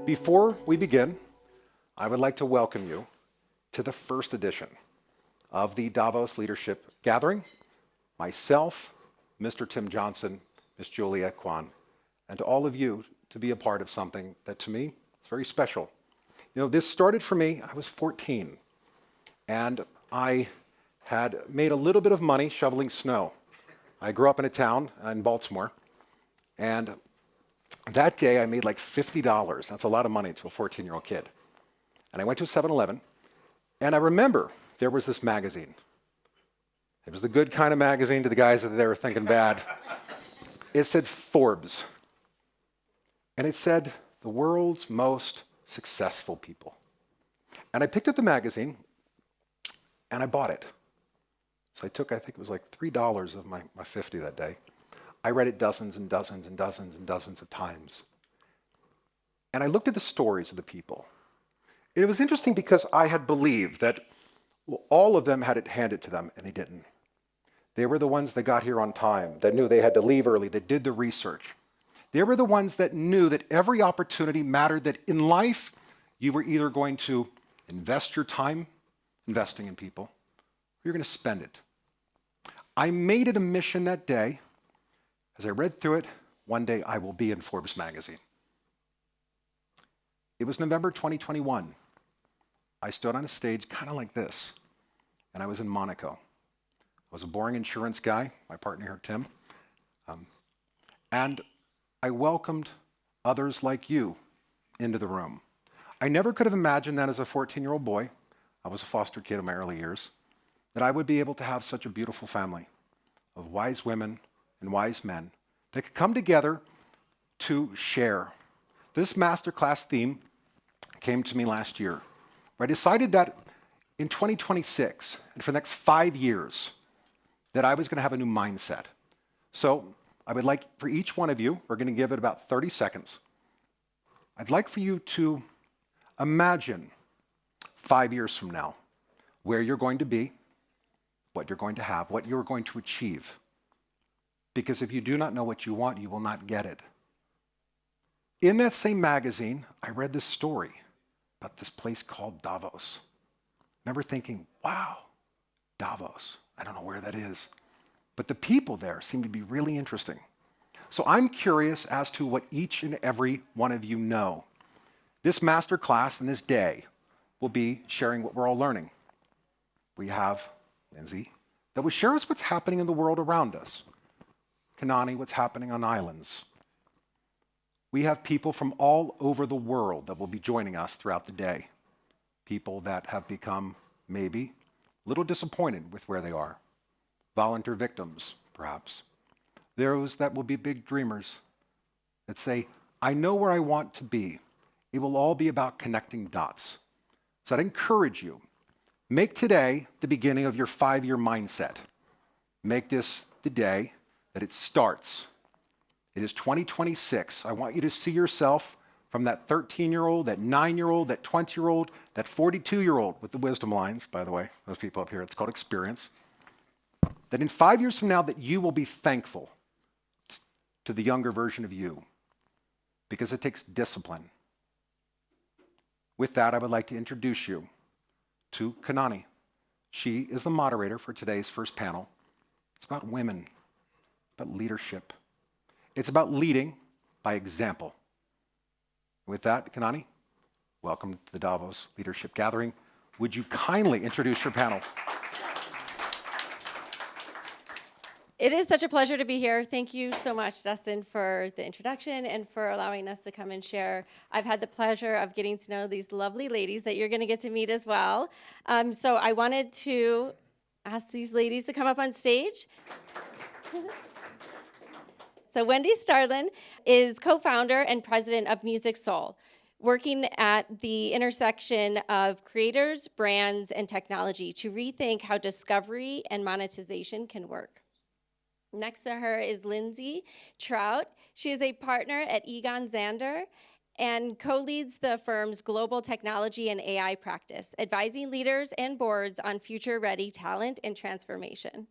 Before we begin, I would like to welcome you to the first edition of the Davos Leadership Gathering. Myself, Mr. Tim Johnson, Ms. Julia Qian, and to all of you to be a part of something that to me is very special. You know, this started for me, I was 14, and I had made a little bit of money shoveling snow. I grew up in a town in Baltimore, and that day I made like $50. That's a lot of money to a 14-year-old kid. And I went to a 7-Eleven, and I remember there was this magazine. It was the good kind of magazine to the guys that they were thinking bad. It said Forbes, and it said the world's most successful people. And I picked up the magazine, and I bought it. So I took, I think it was like $3 of my 50 that day. I read it dozens and dozens and dozens and dozens of times. And I looked at the stories of the people. It was interesting because I had believed that all of them had it handed to them, and they didn't. They were the ones that got here on time, that knew they had to leave early, that did the research. They were the ones that knew that every opportunity mattered, that in life, you were either going to invest your time investing in people, or you're going to spend it. I made it a mission that day. As I read through it, one day I will be in Forbes magazine. It was November 2021. I stood on a stage kind of like this, and I was in Monaco. I was a boring insurance guy, my partner here, Tim, and I welcomed others like you into the room. I never could have imagined that as a 14-year-old boy, I was a foster kid in my early years, that I would be able to have such a beautiful family of wise women and wise men that could come together to share. This masterclass theme came to me last year, where I decided that in 2026, and for the next 5 years, that I was going to have a new mindset. So I would like for each one of you, we're going to give it about 30 seconds. I'd like for you to imagine 5 years from now, where you're going to be, what you're going to have, what you're going to achieve. Because if you do not know what you want, you will not get it. In that same magazine, I read this story about this place called Davos. I remember thinking, wow, Davos. I don't know where that is. But the people there seem to be really interesting. So I'm curious as to what each and every one of you know. This master class and this day will be sharing what we're all learning. We have Lindsay that will share us what's happening in the world around us. Kanani, what's happening on islands. We have people from all over the world that will be joining us throughout the day. People that have become maybe a little disappointed with where they are. Volunteer victims, perhaps. Those that will be big dreamers that say, I know where I want to be. It will all be about connecting dots. So I'd encourage you, make today the beginning of your 5-year mindset. Make this the day that it starts. It is 2026. I want you to see yourself from that 13-year-old, that 9-year-old, that 20-year-old, that 42-year-old with the wisdom lines, by the way, those people up here, it's called experience. That in 5 years from now that you will be thankful to the younger version of you because it takes discipline. With that, I would like to introduce you to Kanani. She is the moderator for today's first panel. It's about women, about leadership. It's about leading by example. With that, Kanani, welcome to the Davos Leadership Gathering. Would you kindly introduce your panel? It is such a pleasure to be here. Thank you so much, Dustin, for the introduction and for allowing us to come and share. I've had the pleasure of getting to know these lovely ladies that you're going to get to meet as well. So I wanted to ask these ladies to come up on stage. So Wendy Starland is co-founder and president of MusicSoul, working at the intersection of creators, brands, and technology to rethink how discovery and monetization can work. Next to her is Lindsay Trout. She is a partner at Egon Zehnder and co-leads the firm's global technology and AI practice, advising leaders and boards on future-ready talent and transformation.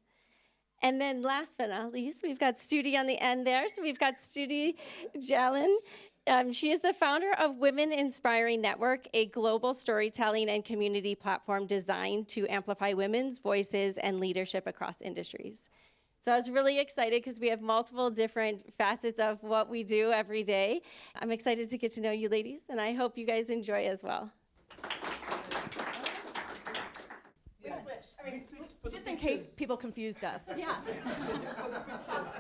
And then last but not least, we've got Stuti on the end there. So we've got Stuti Jalan. She is the founder of Women Inspiring Network, a global storytelling and community platform designed to amplify women's voices and leadership across industries. So I was really excited because we have multiple different facets of what we do every day. I'm excited to get to know you ladies, and I hope you guys enjoy as well. Just in case people confused us. Yeah.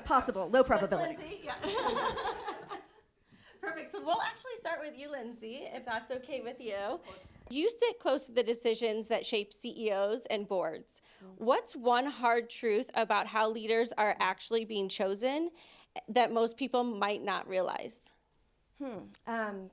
Possible, low probability. Lindsay? Yeah. Perfect. So we'll actually start with you, Lindsay, if that's okay with you. You sit close to the decisions that shape CEOs and boards. What's one hard truth about how leaders are actually being chosen that most people might not realize?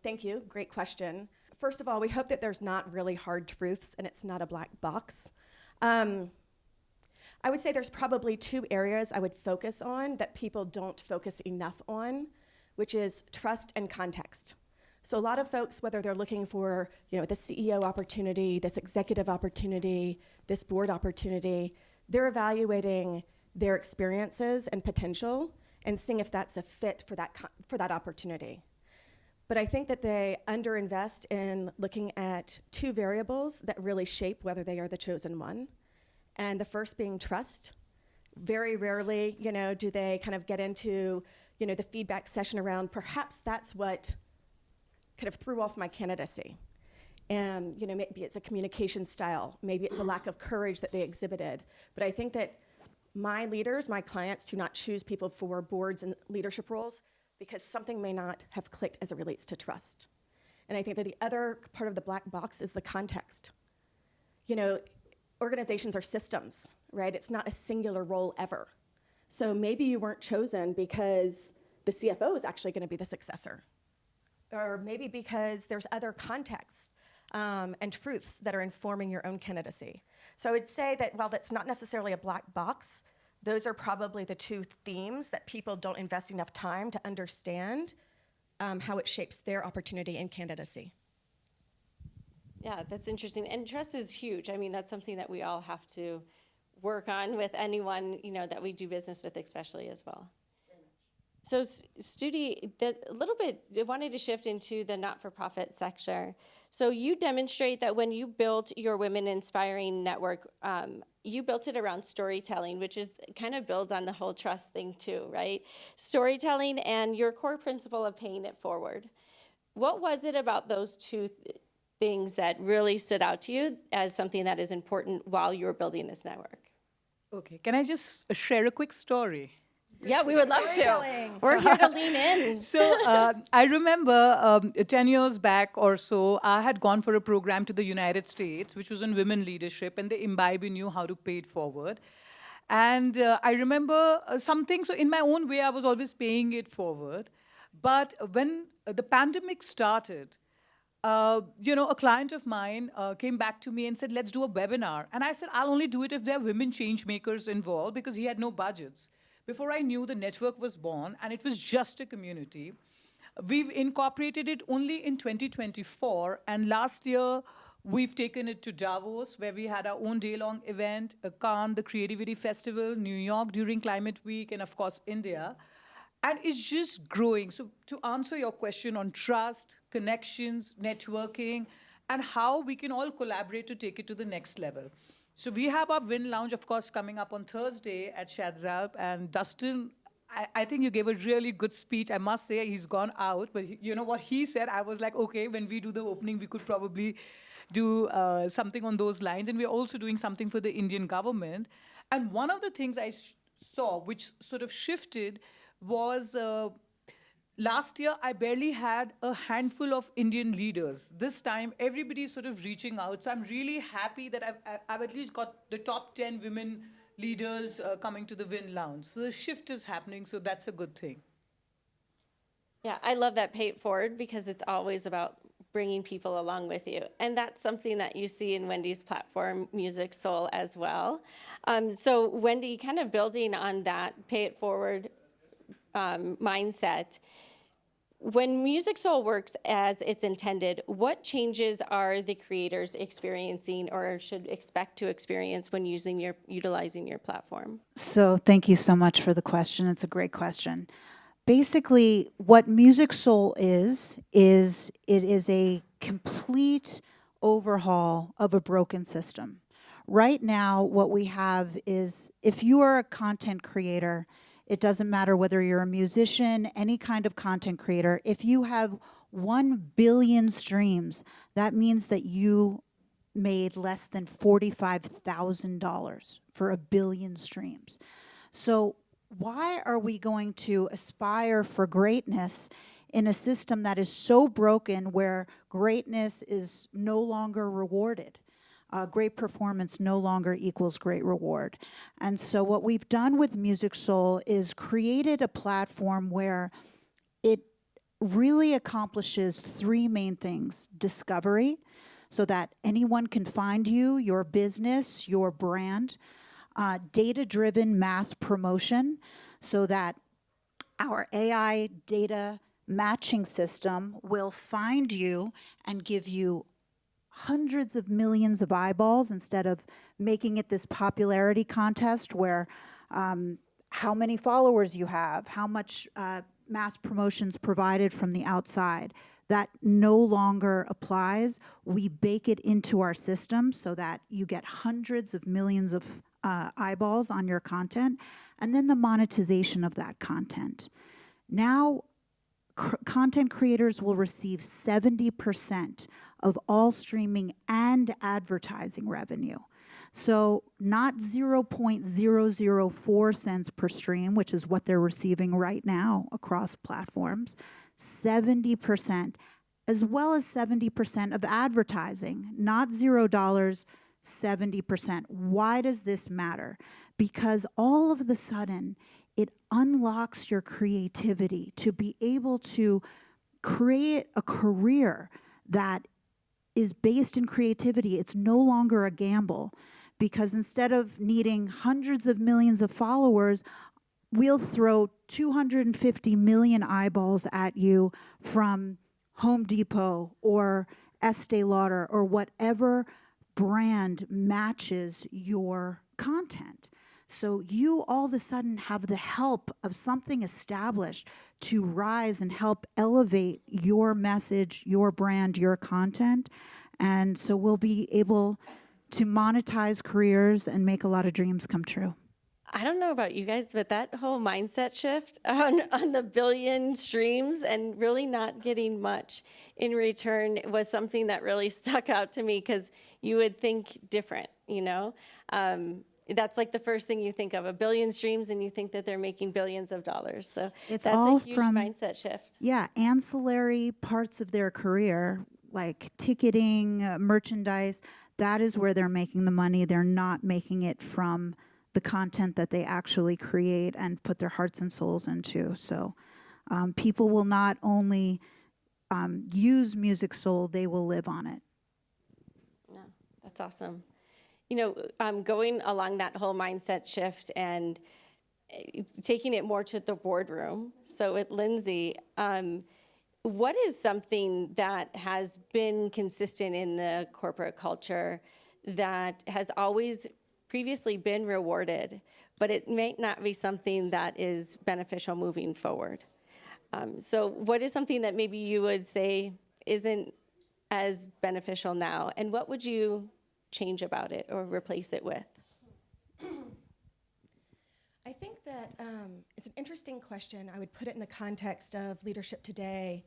Thank you. Great question. First of all, we hope that there's not really hard truths and it's not a black box. I would say there's probably two areas I would focus on that people don't focus enough on, which is trust and context. So a lot of folks, whether they're looking for, the CEO opportunity, this executive opportunity, this board opportunity, they're evaluating their experiences and potential and seeing if that's a fit for that opportunity. But I think that they underinvest in looking at two variables that really shape whether they are the chosen one. And the first being trust. Very rarely, do they kind of get into, the feedback session around perhaps that's what kind of threw off my candidacy. And, maybe it's a communication style. Maybe it's a lack of courage that they exhibited. But I think that my leaders, my clients, do not choose people for boards and leadership roles because something may not have clicked as it relates to trust. And I think that the other part of the black box is the context. Organizations are systems, right? It's not a singular role ever. So maybe you weren't chosen because the CFO is actually going to be the successor. Or maybe because there's other contexts and truths that are informing your own candidacy. So I would say that while that's not necessarily a black box, those are probably the two themes that people don't invest enough time to understand how it shapes their opportunity and candidacy. Yeah, that's interesting. And trust is huge. I mean, that's something that we all have to work on with anyone, that we do business with, especially as well. So, Stuti, a little bit, I wanted to shift into the not-for-profit sector. So you demonstrate that when you built your Women Inspiring Network, you built it around storytelling, which is kind of builds on the whole trust thing too, right? Storytelling and your core principle of paying it forward. What was it about those two things that really stood out to you as something that is important while you were building this network? Okay, can I just share a quick story? Yeah, we would love to. We're here to lean in. So I remember 10 years back or so, I had gone for a program to the United States, which was on women leadership, and the Imbibe knew how to pay it forward. And I remember something, so in my own way, I was always paying it forward. But when the pandemic started, a client of mine came back to me and said, let's do a webinar. And I said, I'll only do it if there are women change makers involved, because he had no budgets. Before I knew, the network was born, and it was just a community. We've incorporated it only in 2024, and last year, we've taken it to Davos, where we had our own day-long event, Qian, the Creativity Festival, New York during Climate Week, and of course, India. And it's just growing. So to answer your question on trust, connections, networking, and how we can all collaborate to take it to the next level. So we have our Win Lounge, of course, coming up on Thursday at Shadzalp. And Dustin, I think you gave a really good speech. I must say, he's gone out. But what he said, I was like, okay, when we do the opening, we could probably do something on those lines. And we're also doing something for the Indian government. And one of the things I saw, which sort of shifted, was last year, I barely had a handful of Indian leaders. This time, everybody's sort of reaching out. So I'm really happy that I've at least got the top 10 women leaders coming to the Win Lounge. So the shift is happening, so that's a good thing. Yeah, I love that pay it forward, because it's always about bringing people along with you. And that's something that you see in Wendy's platform, MusicSoul, as well. So Wendy, kind of building on that pay it forward mindset, When MusicSoul works as it's intended, what changes are the creators experiencing or should expect to experience when utilizing your platform? So thank you so much for the question. It's a great question. Basically, what MusicSoul is it is a complete overhaul of a broken system. Right now, what we have is, if you are a content creator, it doesn't matter whether you're a musician, any kind of content creator, if you have 1 billion streams, that means that you made less than $45,000 for 1 billion streams. So why are we going to aspire for greatness in a system that is so broken where greatness is no longer rewarded? Great performance no longer equals great reward. And so what we've done with MusicSoul is created a platform where it really accomplishes 3 main things. Discovery, so that anyone can find you, your business, your brand. Data-driven mass promotion, so that our AI data matching system will find you and give you hundreds of millions of eyeballs instead of making it this popularity contest where how many followers you have, how much mass promotions provided from the outside. That no longer applies. We bake it into our system so that you get hundreds of millions of eyeballs on your content, and then the monetization of that content. Now, content creators will receive 70% of all streaming and advertising revenue. So not 0.004 cents per stream, which is what they're receiving right now across platforms, 70%, as well as 70% of advertising, not $0, 70%. Why does this matter? Because all of the sudden, it unlocks your creativity to be able to create a career that is based in creativity. It's no longer a gamble, because instead of needing hundreds of millions of followers, we'll throw 250 million eyeballs at you from Home Depot or Estee Lauder or whatever brand matches your content. So you all of a sudden have the help of something established to rise and help elevate your message, your brand, your content. And so we'll be able to monetize careers and make a lot of dreams come true. I don't know about you guys, but that whole mindset shift on the billion streams and really not getting much in return was something that really stuck out to me, because you would think different, you know? That's like the first thing you think of, 1 billion streams, and you think that they're making billions of dollars. So It's that's all a huge from mindset shift. Yeah, ancillary parts of their career, like ticketing, merchandise, that is where they're making the money. They're not making it from the content that they actually create and put their hearts and souls into. So people will not only use MusicSoul, they will live on it. Yeah, that's awesome. You know, going along that whole mindset shift and taking it more to the boardroom. So with Lindsay, what is something that has been consistent in the corporate culture that has always previously been rewarded, but it might not be something that is beneficial moving forward? So what is something that maybe you would say isn't as beneficial now, and what would you change about it or replace it with? I think that it's an interesting question. I would put it in the context of leadership today,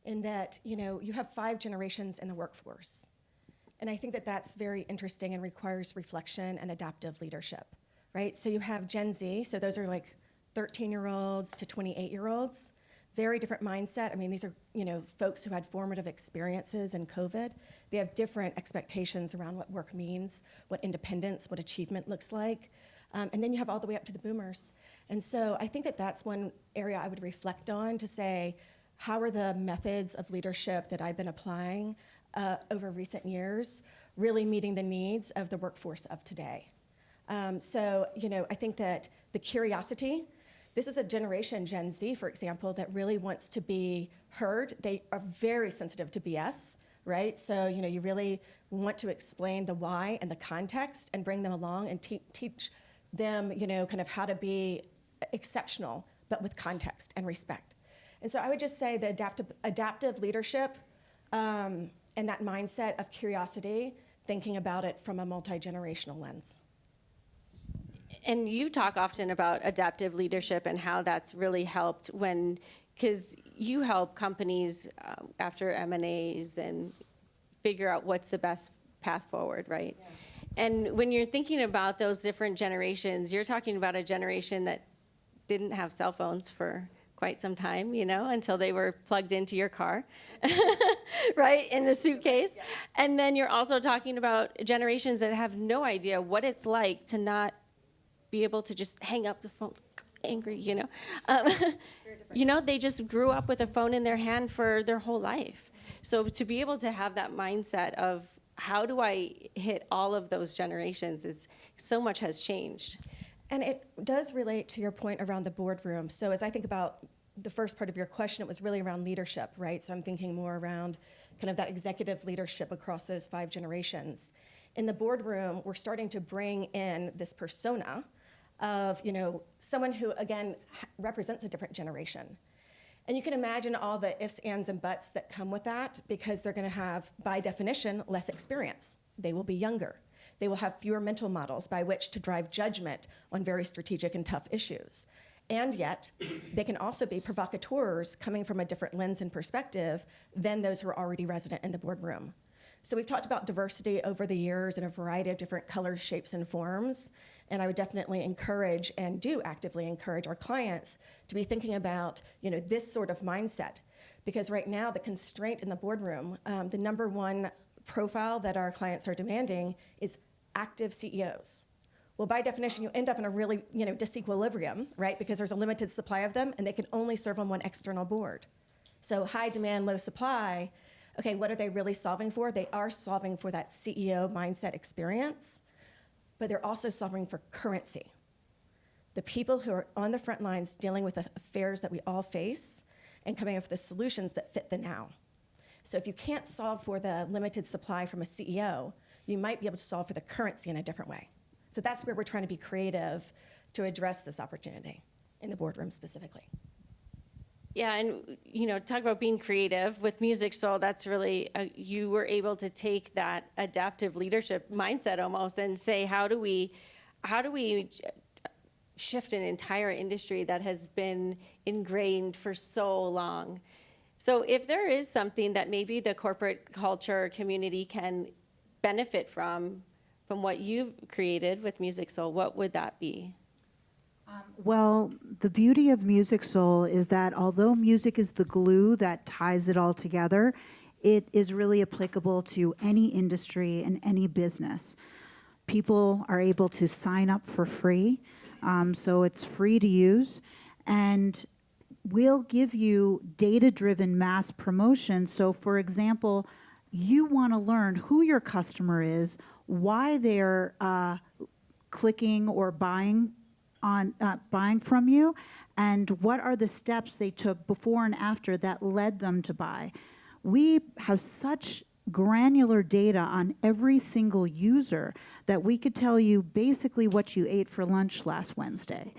in that, you know, you have 5 generations in the workforce. And I think that that's very interesting and requires reflection and adaptive leadership, right? So you have Gen Z, so those are like 13-year-olds to 28-year-olds. Very different mindset. I mean, these are, you know, folks who had formative experiences in COVID. They have different expectations around what work means, what independence, what achievement looks like. And then you have all the way up to the boomers. And so I think that that's one area I would reflect on to say, how are the methods of leadership that I've been applying over recent years really meeting the needs of the workforce of today? So, you know, I think that the curiosity This is a generation, Gen Z, for example, that really wants to be heard. They are very sensitive to BS, right? So, you really want to explain the why and the context and bring them along and teach them, kind of how to be exceptional, but with context and respect. And so I would just say the adaptive leadership and that mindset of curiosity, thinking about it from a multi-generational lens. And you talk often about adaptive leadership and how that's really helped because you help companies after M&As and figure out what's the best path forward, right? Yeah. And when you're thinking about those different generations, you're talking about a generation that didn't have cell phones for quite some time, until they were plugged into your car, right, in the suitcase. Yeah. And then you're also talking about generations that have no idea what it's like to not be able to just hang up the phone angry, they just grew up with a phone in their hand for their whole life. So to be able to have that mindset of how do I hit all of those generations is so much has changed. And it does relate to your point around the boardroom. So as I think about the first part of your question, it was really around leadership, right? So I'm thinking more around kind of that executive leadership across those 5 generations. In the boardroom, we're starting to bring in this persona of, someone who, again, represents a different generation. And you can imagine all the ifs, ands, and buts that come with that because they're going to have, by definition, less experience. They will be younger. They will have fewer mental models by which to drive judgment on very strategic and tough issues. And yet, they can also be provocateurs coming from a different lens and perspective than those who are already resident in the boardroom. So we've talked about diversity over the years in a variety of different colors, shapes, and forms. And I would definitely encourage and do actively encourage our clients to be thinking about, this sort of mindset. Because right now, the constraint in the boardroom, the number one profile that our clients are demanding is active CEOs. Well, by definition, you end up in a really, disequilibrium, right? Because there's a limited supply of them, and they can only serve on one external board. So high demand, low supply. Okay, what are they really solving for? They are solving for that CEO mindset experience, but they're also solving for currency. The people who are on the front lines dealing with the affairs that we all face and coming up with the solutions that fit the now. So if you can't solve for the limited supply from a CEO, you might be able to solve for the currency in a different way. So that's where we're trying to be creative to address this opportunity in the boardroom specifically. Yeah, and talk about being creative with MusicSoul. That's really you were able to take that adaptive leadership mindset almost and say, how do we shift an entire industry that has been ingrained for so long? So if there is something that maybe the corporate culture community can benefit from what you've created with MusicSoul, what would that be? Well, the beauty of MusicSoul is that although music is the glue that ties it all together, it is really applicable to any industry and any business. People are able to sign up for free, so it's free to use, and we'll give you data-driven mass promotion. So, for example, you want to learn who your customer is, why they're clicking or buying from you, and what are the steps they took before and after that led them to buy. We have such granular data on every single user that we could tell you basically what you ate for lunch last Wednesday.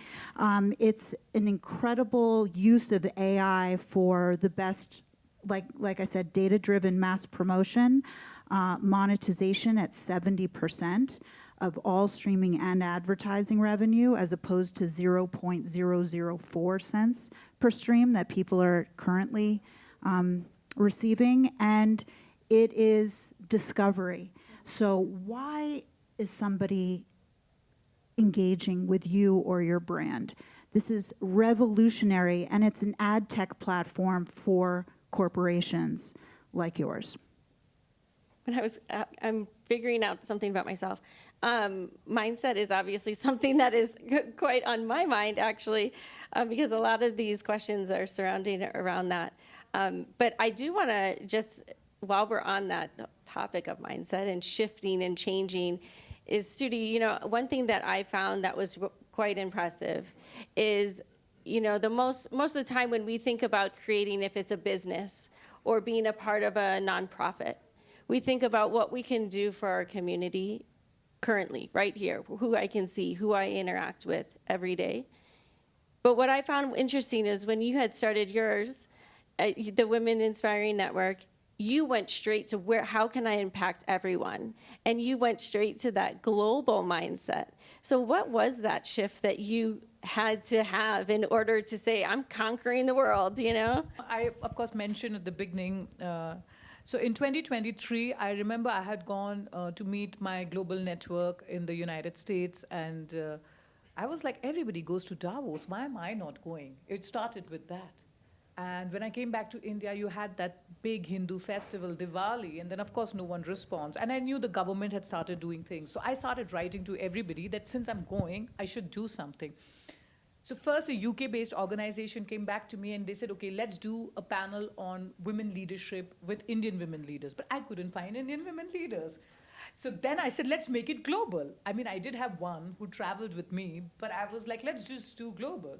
It's an incredible use of AI for the best, like I said, data-driven mass promotion, monetization at 70% of all streaming and advertising revenue, as opposed to 0.004 cents per stream that people are currently receiving, and it is discovery. So why is somebody engaging with you or your brand? This is revolutionary, and it's an ad tech platform for corporations like yours. When I'm figuring out something about myself. Mindset is obviously something that is quite on my mind, actually, because a lot of these questions are surrounding around that. But I do want to just, while we're on that topic of mindset and shifting and changing, is Stuti, one thing that I found that was quite impressive is the most of the time when we think about creating, if it's a business or being a part of a nonprofit, we think about what we can do for our community currently, right here, who I can see, who I interact with every day. But what I found interesting is when you had started yours, the Women Inspiring Network, you went straight to how can I impact everyone? And you went straight to that global mindset. So what was that shift that you had to have in order to say, I'm conquering the world, I, of course, mentioned at the beginning, so in 2023, I remember I had gone to meet my global network in the United States, and I was like, everybody goes to Davos. Why am I not going? It started with that. And when I came back to India, you had that big Hindu festival, Diwali, and then, of course, no one responds. And I knew the government had started doing things. So I started writing to everybody that since I'm going, I should do something. So first, a UK-based organization came back to me and they said, okay, let's do a panel on women leadership with Indian women leaders. But I couldn't find Indian women leaders. So then I said, let's make it global. I mean, I did have one who traveled with me, but I was like, let's just do global.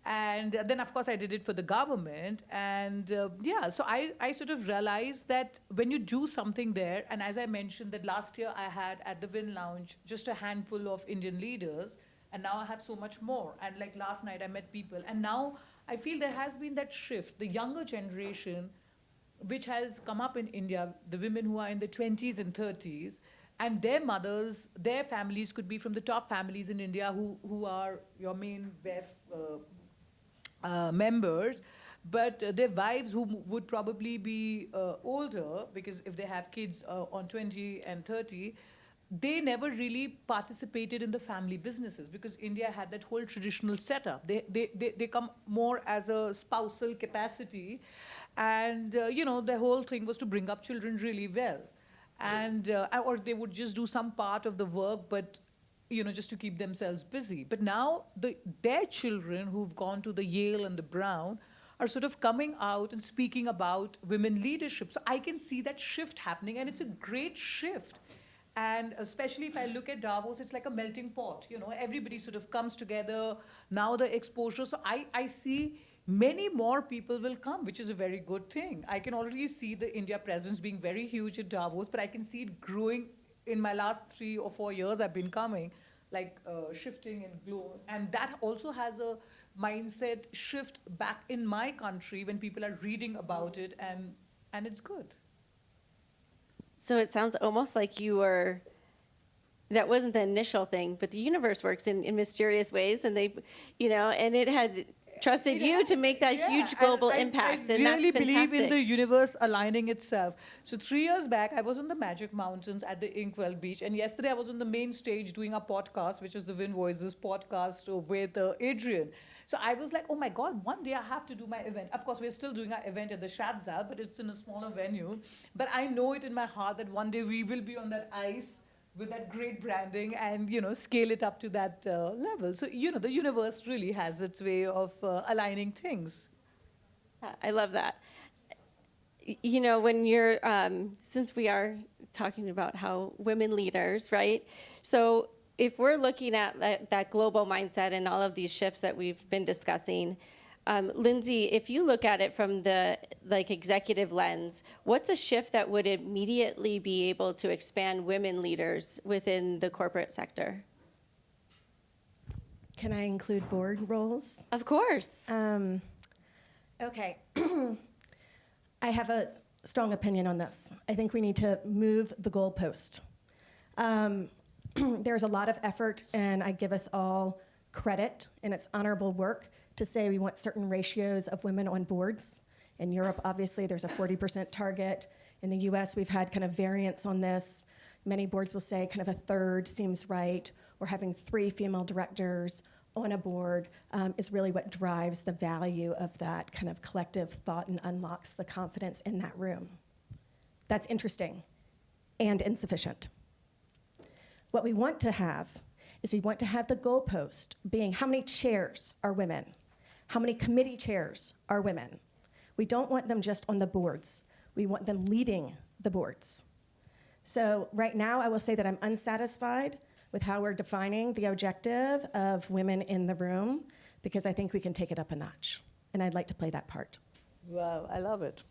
And then, of course, I did it for the government. And so I sort of realized that when you do something there, and as I mentioned that last year I had at the Win Lounge just a handful of Indian leaders, and now I have so much more. And like last night I met people. And now I feel there has been that shift, the younger generation, which has come up in India, the women who are in the 20s and 30s, and their mothers, their families could be from the top families in India who are your main members, but their wives who would probably be older, because if they have kids on 20 and 30, they never really participated in the family businesses because India had that whole traditional setup. They come more as a spousal capacity, and the whole thing was to bring up children really well, and or they would just do some part of the work, but just to keep themselves busy. But now their children who've gone to the Yale and the Brown are sort of coming out and speaking about women leadership. So I can see that shift happening, and it's a great shift. And especially if I look at Davos, it's like a melting pot. Everybody sort of comes together. Now the exposure. So I see many more people will come, which is a very good thing. I can already see the India presence being very huge at Davos, but I can see it growing in my last 3 or 4 years I've been coming, like shifting and glow. And that also has a mindset shift back in my country when people are reading about it, and it's good. So it sounds almost like that wasn't the initial thing, but the universe works in mysterious ways, and and it had trusted you to make that huge global impact, and that's I really believe in fantastic. the universe aligning itself. So 3 years back, I was in the Magic Mountains at the Inkwell Beach, and yesterday I was on the main stage doing a podcast, which is the Win Voices podcast with Adrian. So I was like, oh my God, one day I have to do my event. Of course, we're still doing our event at the Shadzal, but it's in a smaller venue. But I know it in my heart that one day we will be on that ice with that great branding and, scale it up to that level. So, the universe really has its way of aligning things. I love that. When you're, since we are talking about how women leaders, right? So if we're looking at that global mindset and all of these shifts that we've been discussing, Lindsay, if you look at it from the executive lens, what's a shift that would immediately be able to expand women leaders within the corporate sector? Can I include board roles? Of course. Okay. I have a strong opinion on this. I think we need to move the goalpost. There's a lot of effort, and I give us all credit, and it's honorable work to say we want certain ratios of women on boards. In Europe, obviously, there's a 40% target. In the US, we've had kind of variance on this. Many boards will say kind of a third seems right, or having 3 female directors on a board is really what drives the value of that kind of collective thought and unlocks the confidence in that room. That's interesting and insufficient. What we want to have is we want to have the goalpost being how many chairs are women? How many committee chairs are women? We don't want them just on the boards. We want them leading the boards. So right now, I will say that I'm unsatisfied with how we're defining the objective of women in the room, because I think we can take it up a notch. And I'd like to play that part. Wow, I love it.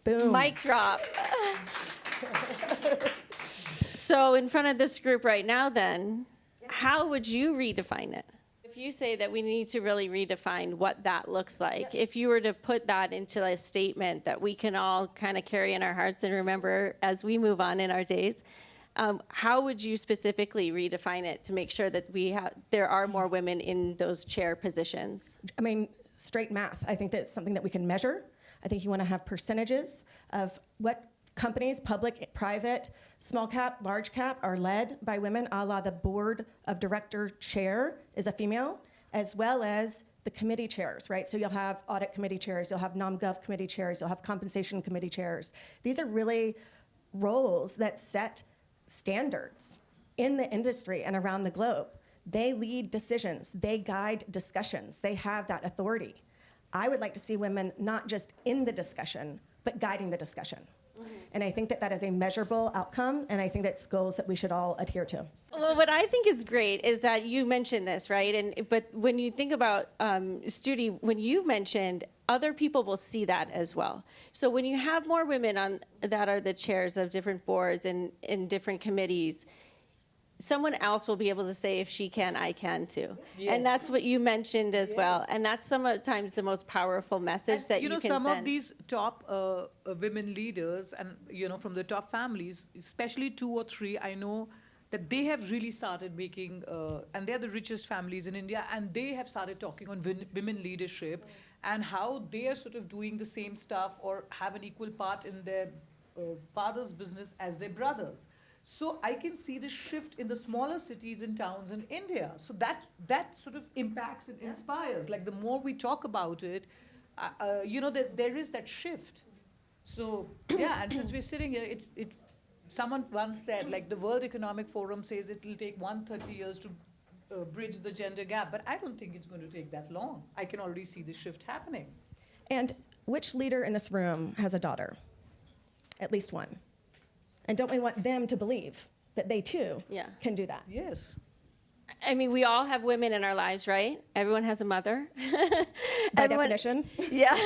Boom. Mic drop. So in front of this group right now then, how would you redefine it? If you say that we need to really redefine what that looks like, if you were to put that into a statement that we can all kind of carry in our hearts and remember as we move on in our days, how would you specifically redefine it to make sure that there are more women in those chair positions? I mean, straight math. I think that's something that we can measure. I think you want to have percentages of what companies, public, private, small cap, large cap, are led by women, a la the board of director chair is a female, as well as the committee chairs, right? So you'll have audit committee chairs, you'll have nom-gov committee chairs, you'll have compensation committee chairs. These are really roles that set standards in the industry and around the globe. They lead decisions, they guide discussions, they have that authority. I would like to see women not just in the discussion, but guiding the discussion. And I think that that is a measurable outcome, and I think that's goals that we should all adhere to. Well, what I think is great is that you mentioned this, right? But when you think about Stuti, when you mentioned, other people will see that as well. So when you have more women that are the chairs of different boards and in different committees, someone else will be able to say, if she can, I can too. Yes. And that's what you mentioned as well. And that's sometimes the most powerful message that you can some send. of these top women leaders and, from the top families, especially 2 or 3, I know that they have really started making, and they're the richest families in India, and they have started talking on women leadership and how they are sort of doing the same stuff or have an equal part in their father's business as their brothers. So I can see the shift in the smaller cities and towns in India. So that sort of impacts and inspires. Like the more we talk about it, that there is that shift. So yeah, and since we're sitting here, someone once said, like the World Economic Forum says it will take 130 years to bridge the gender gap, but I don't think it's going to take that long. I can already see the shift happening. And which leader in this room has a daughter? At least one. And don't we want them to believe that they too can do that? Yes. I mean, we all have women in our lives, right? Everyone has a mother. By definition. Yeah.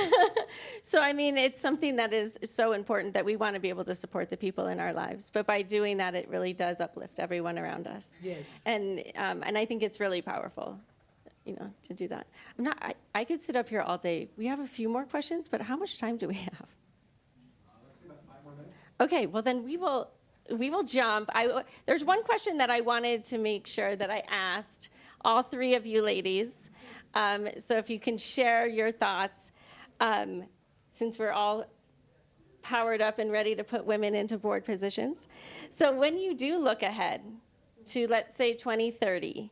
So, I mean, it's something that is so important that we want to be able to support the people in our lives. But by doing that, it really does uplift everyone around us. Yes. And I think it's really powerful, to do that. I could sit up here all day. We have a few more questions, but how much time do we have? Okay, well then we will jump. There's one question that I wanted to make sure that I asked all 3 of you ladies. So if you can share your thoughts, since we're all powered up and ready to put women into board positions. So when you do look ahead to, let's say, 2030,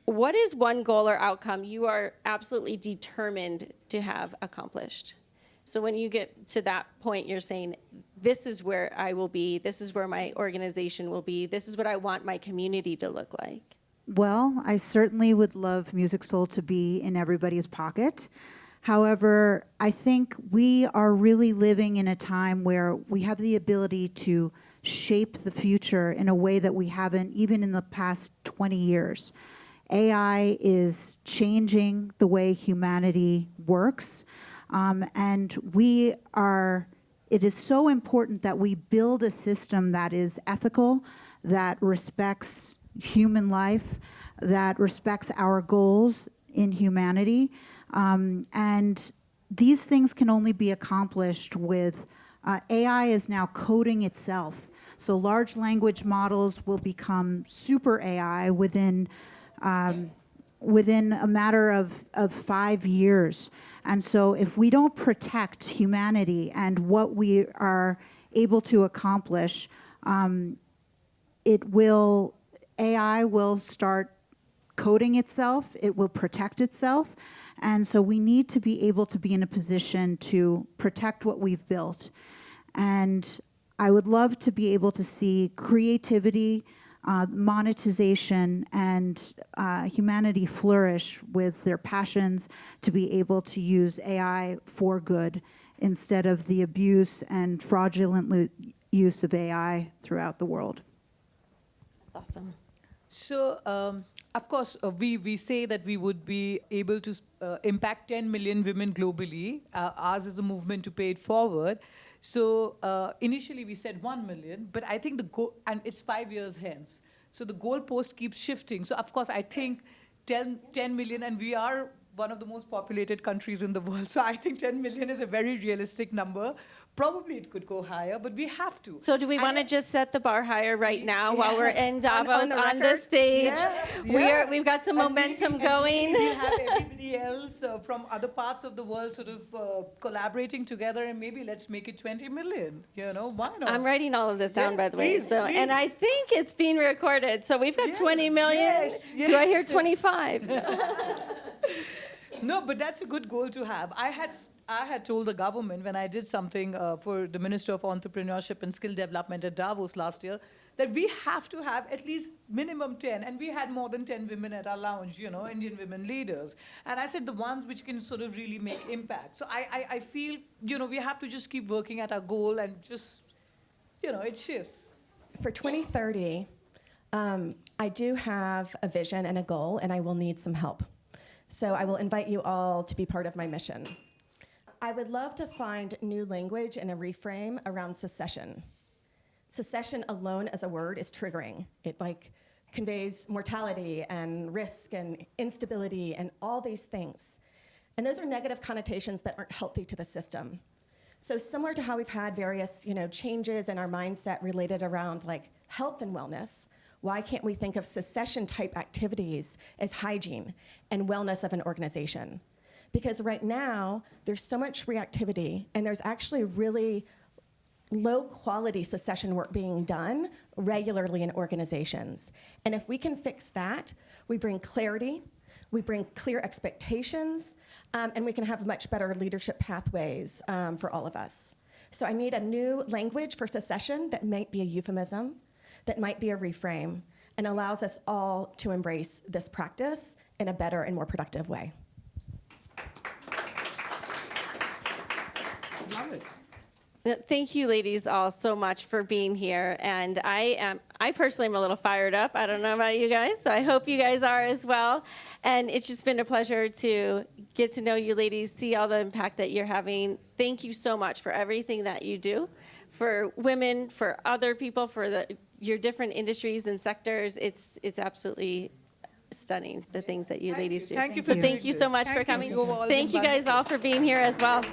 what is one goal or outcome you are absolutely determined to have accomplished? So when you get to that point, you're saying, this is where I will be, this is where my organization will be, this is what I want my community to look like. Well, I certainly would love MusicSoul to be in everybody's pocket. However, I think we are really living in a time where we have the ability to shape the future in a way that we haven't even in the past 20 years. AI is changing the way humanity works. And it is so important that we build a system that is ethical, that respects human life, that respects our goals in humanity. And these things can only be accomplished with, AI is now coding itself. So large language models will become super AI within a matter of 5 years. And so if we don't protect humanity and what we are able to accomplish, AI will start coding itself, it will protect itself. And so we need to be able to be in a position to protect what we've built. And I would love to be able to see creativity, monetization, and humanity flourish with their passions to be able to use AI for good instead of the abuse and fraudulent use of AI throughout the world. Awesome. So, of course, we say that we would be able to impact 10 million women globally. Ours is a movement to pay it forward. So initially we said 1 million, but I think the goal, and it's 5 years hence. So the goalpost keeps shifting. So of course, I think 10 million, and we are one of the most populated countries in the world. So I think 10 million is a very realistic number. Probably it could go higher, but we have to. So do we want to just set the bar higher right now while we're in Davos the on the record? stage? Yeah. We've got some momentum going. We have everybody else from other parts of the world sort of collaborating together, and maybe let's make it 20 million. You know, why not? I'm writing all of this down, Yes, by the way. please, So, please. and I think it's being recorded. So we've got Yes, 20 million. yes, Do I hear yes. 25? No, but that's a good goal to have. I had told the government when I did something for the Minister of Entrepreneurship and Skill Development at Davos last year that we have to have at least minimum 10, and we had more than 10 women at our lounge, you know, Indian women leaders. And I said the ones which can sort of really make impact. So I feel, you know, we have to just keep working at our goal and just, you know, it shifts. For 2030, I do have a vision and a goal, and I will need some help. So I will invite you all to be part of my mission. I would love to find new language and a reframe around secession. Secession alone as a word is triggering. It conveys mortality and risk and instability and all these things. And those are negative connotations that aren't healthy to the system. So similar to how we've had various, changes in our mindset related around health and wellness, why can't we think of secession-type activities as hygiene and wellness of an organization? Because right now, there's so much reactivity, and there's actually really low-quality secession work being done regularly in organizations. And if we can fix that, we bring clarity, we bring clear expectations, and we can have much better leadership pathways for all of us. So I need a new language for secession that might be a euphemism, that might be a reframe, and allows us all to embrace this practice in a better and more productive way. Love it. Thank you, ladies, all so much for being here. And I personally am a little fired up. I don't know about you guys, so I hope you guys are as well. And it's just been a pleasure to get to know you ladies, see all the impact that you're having. Thank you so much for everything that you do for women, for other people, for your different industries and sectors. It's absolutely stunning, the things that you ladies do. Thank you So for thank doing you so this. much for Thank you. coming. You've all Thank you been guys all for being here as well.